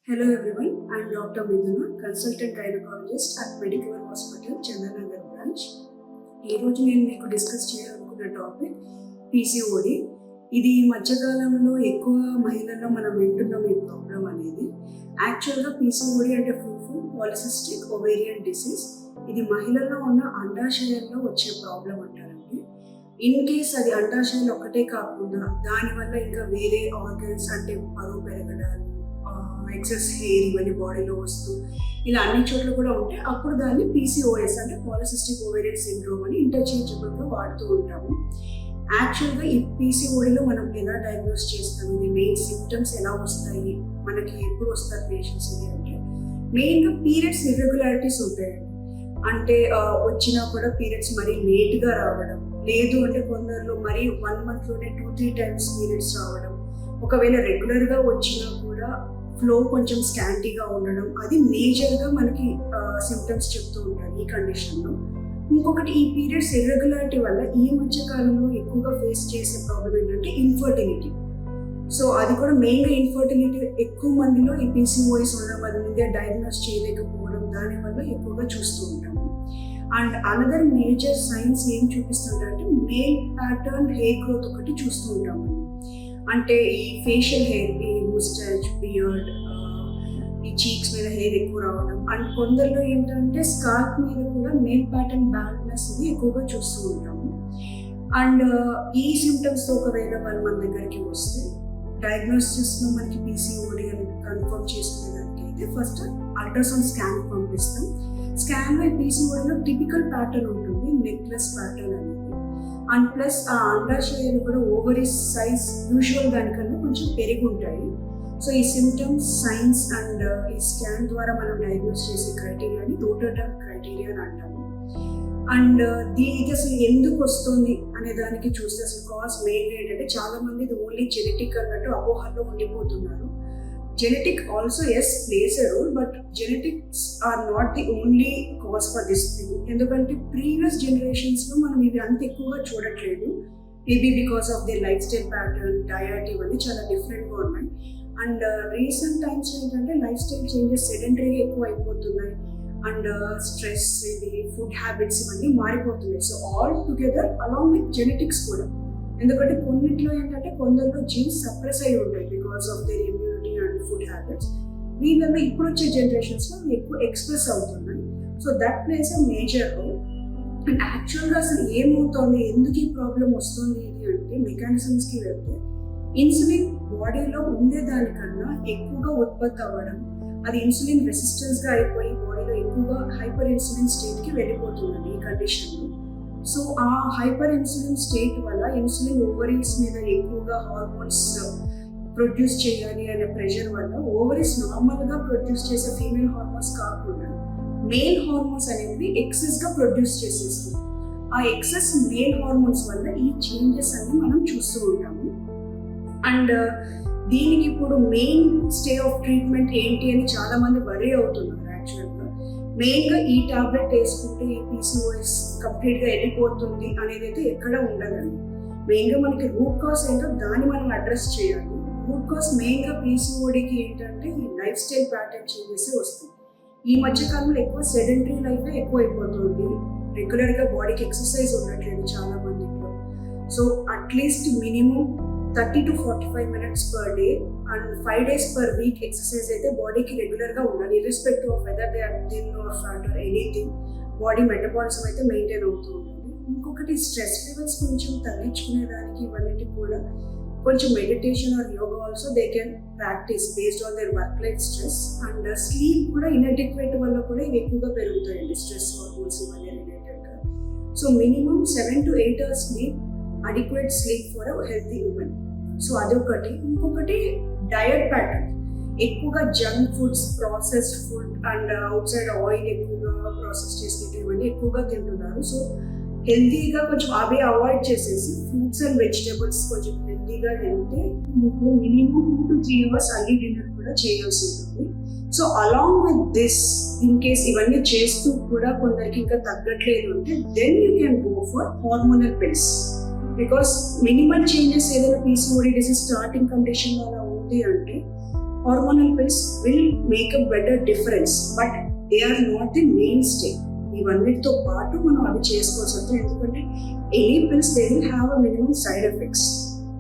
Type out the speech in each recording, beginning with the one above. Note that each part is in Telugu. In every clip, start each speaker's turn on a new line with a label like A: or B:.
A: Hello everyone, I am Dr. Miduna, consultant gynecologist at Medical Hospital, Chandranagar branch. ఈ రోజు నేను మీకు డిస్కస్ చేయాలనుకున్న టాపిక్ పీసీఓడి. ఇది ఈ మధ్యకాలంలో ఎక్కువ మహిళల్లో మనం వింటున్నాం ఈ ప్రాబ్లం అనేది. యాక్చువల్గా పీసీఓడి అంటే ఫుల్ పాలిసిస్టిక్ ఓవేరియన్ డిసీజ్. ఇది మహిళల్లో ఉన్న అండాశయంలో వచ్చే ప్రాబ్లం అంటారండి. ఇన్ కేస్ అది అండాశయాలు ఒకటే కాకుండా దానివల్ల ఇంకా వేరే ఆర్గన్స్ అంటే బరువు పెరగడాలు, ఎక్సెస్ హెయిర్ ఇవన్నీ బాడీలో వస్తూ ఇలా అన్ని చోట్ల కూడా ఉంటే అప్పుడు దాన్ని పీసీఓఎస్ అంటే పాలిసిస్టిక్ ఓవేరియన్ సిండ్రోమ్ అని ఇంటర్చేంజబుల్గా వాడుతూ ఉంటాము. యాక్చువల్గా ఈ పీసీఓడిలో మనం ఎలా డయాగ్నోస్ చేస్తాం, ఇది మెయిన్ సిమ్టమ్స్ ఎలా వస్తాయి, మనకి ఎప్పుడు వస్తారు పేషెంట్స్ ఇది అంటే మెయిన్గా పీరియడ్స్ ఇర్రెగ్యులారిటీస్ ఉంటాయండి. అంటే వచ్చినా కూడా పీరియడ్స్ మరీ లేట్గా రావడం, లేదు అంటే కొందరిలో మరీ 1 monthలోనే 2-3 times పీరియడ్స్ రావడం, ఒకవేళ రెగ్యులర్గా వచ్చినా కూడా ఫ్లో కొంచెం స్కాంటీగా ఉండడం, అది మేజర్గా మనకి సిమ్టమ్స్ చెప్తూ ఉంటారు ఈ కండిషన్లో. ఇంకొకటి ఈ పీరియడ్స్ ఇర్రెగ్యులారిటీ వల్ల ఈ మధ్య కాలంలో ఎక్కువగా ఫేస్ చేసే ప్రాబ్లం ఏంటంటే ఇన్ఫర్టిలిటీ. సో అది కూడా మెయిన్గా ఇన్ఫర్టిలిటీ ఎక్కువ మందిలో ఈ పీసీఓఎస్ ఉండడం, అది ముందే డయాగ్నోస్ చేయలేకపోవడం, దానివల్ల ఎక్కువగా చూస్తూ ఉంటాము. అండ్ అనదర్ మేజర్ సైన్స్ ఏం చూపిస్తుంటారంటే మేల్ ప్యాటర్న్ హెయిర్ గ్రోత్ ఒకటి చూస్తూ ఉంటాము. అంటే ఈ ఫేషియల్ హెయిర్, ఈ ముస్టాచ్, బియర్డ్, ఈ చీక్స్ మీద హెయిర్ ఎక్కువ రావడం, అండ్ కొందరిలో ఏంటంటే స్కాల్ప్ మీద కూడా మేల్ ప్యాటర్న్ బ్యాడ్నెస్ ఇది ఎక్కువగా చూస్తూ ఉంటాము. అండ్ ఈ సిమ్టమ్స్తో ఒకవేళ వాళ్ళు మన దగ్గరికి వస్తే డయాగ్నోసిస్లో మనకి పీసీఓడి అని కన్ఫర్మ్ చేసుకునేదానికి అయితే ఫస్ట్ అల్ట్రాసౌండ్ స్కాన్ పంపిస్తాం. స్కాన్లో ఈ పీసీఓడిలో టిపికల్ ప్యాటర్న్ ఉంటుంది, నెక్లెస్ ప్యాటర్న్ అనేది. అండ్ ప్లస్ ఆ అండాశయాలు కూడా ఓవరీస్ సైజ్ యూజువల్ దానికన్నా కొంచెం పెరిగి ఉంటాయి. సో ఈ సిమ్టమ్స్, సైన్స్ అండ్ ఈ స్కాన్ ద్వారా మనం డయాగ్నోస్ చేసే క్రైటీరియాని రోటోటమ్ క్రైటీరియా అని అంటాము. అండ్ ఇది అసలు ఎందుకు వస్తుంది అనే దానికి చూస్తే అసలు కాజ్ మెయిన్ ఏంటంటే చాలా మంది ఇది ఓన్లీ జెనెటిక్ అన్నట్టు అపోహల్లో ఉండిపోతున్నారు. Genetic also yes plays a role, but genetics are not the only cause for this thing. ఎందుకంటే ప్రీవియస్ జనరేషన్స్లో మనం ఇవి అంత ఎక్కువగా చూడట్లేదు. Maybe because of the life style pattern, diet ఇవన్నీ చాలా డిఫరెంట్గా ఉన్నాయి. అండ్ రీసెంట్ టైమ్స్ ఏంటంటే లైఫ్ స్టైల్ చేంజెస్ సెడెంటరీగా ఎక్కువ అయిపోతున్నాయి. అండ్ స్ట్రెస్, ఇది ఫుడ్ హ్యాబిట్స్ ఇవన్నీ మారిపోతున్నాయి. So all together along with genetics కూడా. ఎందుకంటే కొన్నిట్లో ఏంటంటే కొందరిలో జీన్స్ సప్రెస్ అయి ఉంటాయి because of their immunity and food habits. వీళ్ళలో ఇప్పుడు వచ్చే జనరేషన్స్లో ఎక్కువ ఎక్స్ప్రెస్ అవుతున్నాయి. So that plays a major role. And యాక్చువల్గా అసలు ఏమవుతుంది, ఎందుకు ఈ ప్రాబ్లం వస్తుంది ఇది అంటే మెకానిజమ్స్కి వెళ్తే ఇన్సులిన్ బాడీలో ఉండేదానికన్నా ఎక్కువగా ఉత్పత్తి అవ్వడం, అది ఇన్సులిన్ రెసిస్టెన్స్గా అయిపోయి బాడీలో ఎక్కువగా హైపర్ ఇన్సులిన్ స్టేట్కి వెళ్ళిపోతుందండి ఈ కండిషన్లో. సో ఆ హైపర్ ఇన్సులిన్ స్టేట్ వల్ల ఇన్సులిన్ ఓవరీస్ మీద ఎక్కువగా హార్మోన్స్ ప్రొడ్యూస్ చేయాలి అనే ప్రెషర్ వల్ల ఓవరీస్ నార్మల్గా ప్రొడ్యూస్ చేసే ఫీమేల్ హార్మోన్స్ కాకుండా మేల్ హార్మోన్స్ అనేవి ఎక్సెస్గా ప్రొడ్యూస్ చేసేస్తుంది. ఆ ఎక్సెస్ మేల్ హార్మోన్స్ వల్ల ఈ చేంజెస్ అన్ని మనం చూస్తూ ఉంటాము. అండ్ దీనికి ఇప్పుడు మెయిన్ స్టే ఆఫ్ ట్రీట్మెంట్ ఏంటి అని చాలా మంది వరీ అవుతున్నారు. యాక్చువల్గా మెయిన్గా ఈ టాబ్లెట్ వేసుకుంటే ఈ పీసీఓఎస్ కంప్లీట్గా వెళ్ళిపోతుంది అనేది అయితే ఎక్కడ ఉండదండి. మెయిన్గా మనకి రూట్ కాజ్ ఏంటో దాన్ని మనం అడ్రస్ చేయాలి. రూట్ కాజ్ మెయిన్గా పీసీఓడికి ఏంటంటే ఈ లైఫ్ స్టైల్ ప్యాటర్న్ చేంజెస్ వస్తుంది. ఈ మధ్యకాలంలో ఎక్కువ సెడెంటరీ లైఫ్ ఎక్కువ అయిపోతుంది. రెగ్యులర్గా బాడీకి ఎక్సర్సైజ్ ఉండట్లేదు చాలా మందిలో. So at least minimum 30 to 45 minutes per day and 5 days per week exercise అయితే బాడీకి రెగ్యులర్గా ఉండాలి. Irrespective of whether they are thin or fat or anything, body metabolism అయితే మెయింటైన్ అవుతూ ఉంటుంది. ఇంకొకటి స్ట్రెస్ లెవెల్స్ కొంచెం తగ్గించుకునేదానికి ఇవన్నిటికి కూడా కొంచెం meditation are yoga also they can practice based on their work life stress. And sleep కూడా ఇన్అడిక్వేట్ వల్ల కూడా ఇవి ఎక్కువగా పెరుగుతాయండి, స్ట్రెస్ హార్మోన్స్ ఇవన్నీ రిలేటెడ్గా. So minimum 7 to 8 hours sleep, adequate sleep for a healthy women. So అదొకటి. ఇంకొకటి డయట్ ప్యాటర్న్, ఎక్కువగా junk foods, processed food and out side oil ఎక్కువగా ప్రాసెస్ చేసేవి ఇవన్నీ ఎక్కువగా తింటున్నారు. సో హెల్తీగా కొంచెం అవి అవాయిడ్ చేసేసి ఫ్రూట్స్ అండ్ వెజిటేబుల్స్ కొంచెం హెల్తీగా తింటే minimum 2 to 3 hours early dinner కూడా చేయాల్సి ఉంటుంది. So along with this, in case ఇవన్నీ చేస్తూ కూడా కొందరికి ఇంకా తగ్గట్లేదు అంటే then you can go for hormonal pills. Because minimal changes ఏదైనా పీసీఓడి డిసీజ్ స్టార్టింగ్ కండిషన్ అలా ఉంది అంటే hormonal pills will make a better difference, but they are not the mainstay. ఇవన్నిటితో పాటు మనం అవి చేసుకోవాల్సి వస్తుంది, ఎందుకంటే any pills they will have a minimum side effects.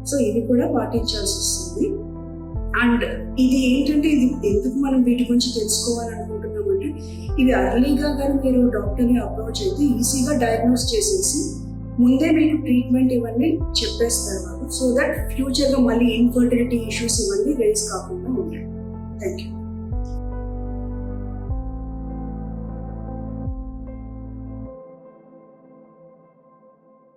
A: So ఇది కూడా పాటించాల్సి వస్తుంది. అండ్ ఇది ఏంటంటే, ఇది ఎందుకు మనం వీటి గురించి తెలుసుకోవాలనుకుంటున్నామంటే, ఇవి అర్లీగా కానీ మీరు డాక్టర్ని అప్రోచ్ అయితే ఈజీగా డయాగ్నోస్ చేసేసి ముందే మీకు ట్రీట్మెంట్ ఇవన్నీ చెప్పేస్తారు వాళ్ళు, సో దట్ ఫ్యూచర్గా మళ్ళీ ఇన్ఫర్టిలిటీ ఇష్యూస్ ఇవన్నీ రైజ్ కాకుండా ఉంటాయి. Thank you.